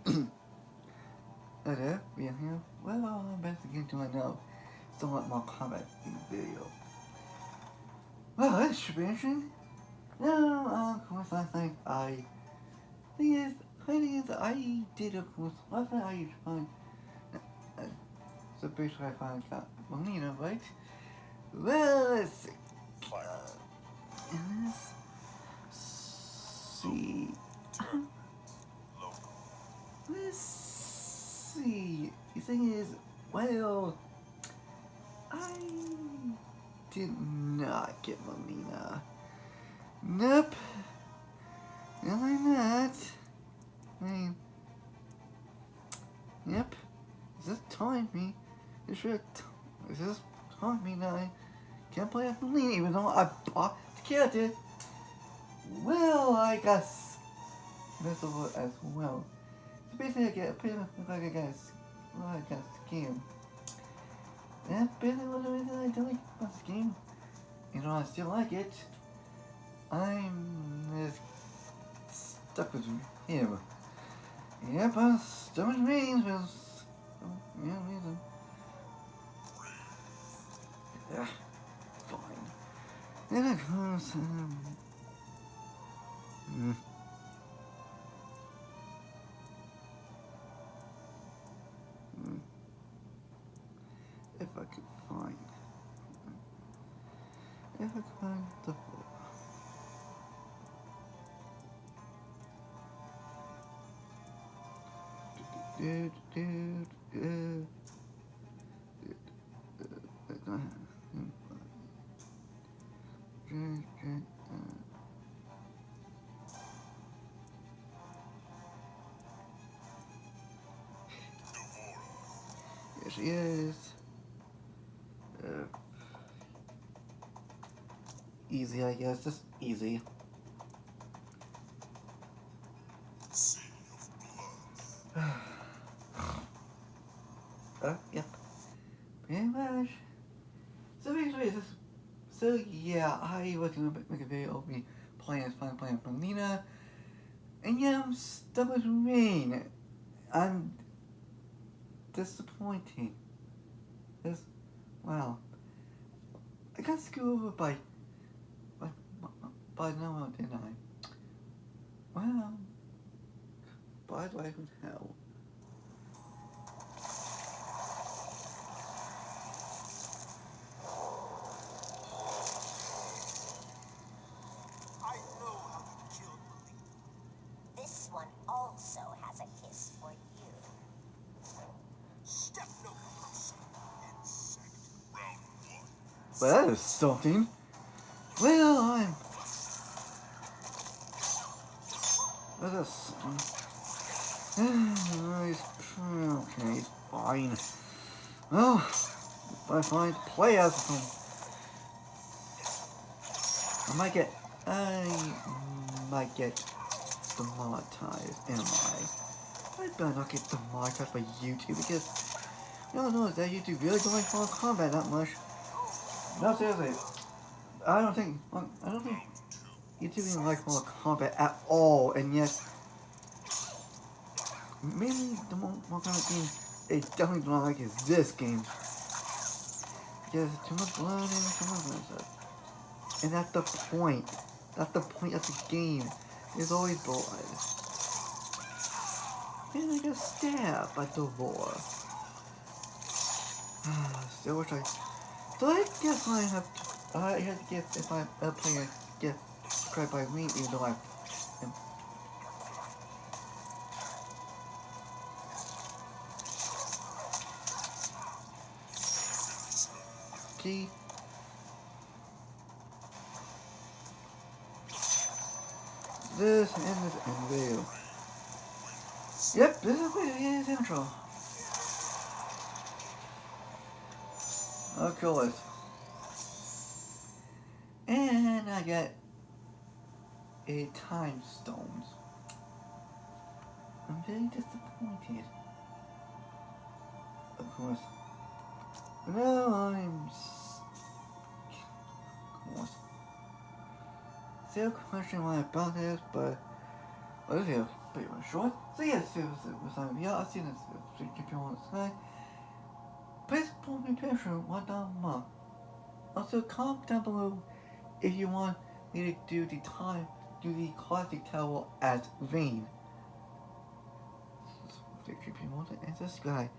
Hello, we are here. Well, I'm back again to another somewhat more combat video. Well, this should be interesting. No, of course, last night I did, of course, last night I found, so basically I finally got Melina, right? Well, let's see. Let's see. Let's see. The thing is, well, I did not get Melina. Nope. Really not. I mean, yep. Is this telling me? Is this telling me that I can't play as Melina even though I bought the character? Well, I guess miserable as well. So basically, I get pretty much like I got a scam. That's basically what the reason I don't like about this game. You know, I still like it. I'm just stuck with him. Yep, I'm stuck with Reigns for some reason. Yeah, fine. Then of course, if I could find the Here she is. Easy, I guess. Just easy. Yep. Pretty much. So basically, so yeah, I was gonna make a video of me playing Melina, and yeah, I'm stuck with Rain. I'm disappointed. Wow. I got screwed over by Noah, didn't I? Well, by the way, from hell. I know how to kill Melina. This one also has a kiss for you. Step no closer, insect. Round one. Well, that is something. Well, that's something. Okay, fine. Well, if I find play as some, I might get demonetized, am I? I better not get demonetized by YouTube because you don't know that YouTube really don't like Mortal Kombat that much. No, seriously, I don't think YouTube even likes Mortal Kombat at all, and yet maybe the Mortal Kombat game they definitely don't like is this game. Because there's too much blood and too much stuff. And that's the point. That's the point of the game. There's always blood. And I got stabbed by the war. Still wish so I guess I have to guess if I'm a player get subscribed by me even though I am. Okay. This and video. Yep, this is his intro. I'll kill it. And I got a time stones. I'm very disappointed. Of course. No, I'm of course. Still questioning why about this, but this is pretty much short. So yes, it was time. Yeah, I've seen this. Keep you on the sky. Please put me picture what month. Also, comment down below if you want me to do the classic towel as Vane. Keep you on the sky.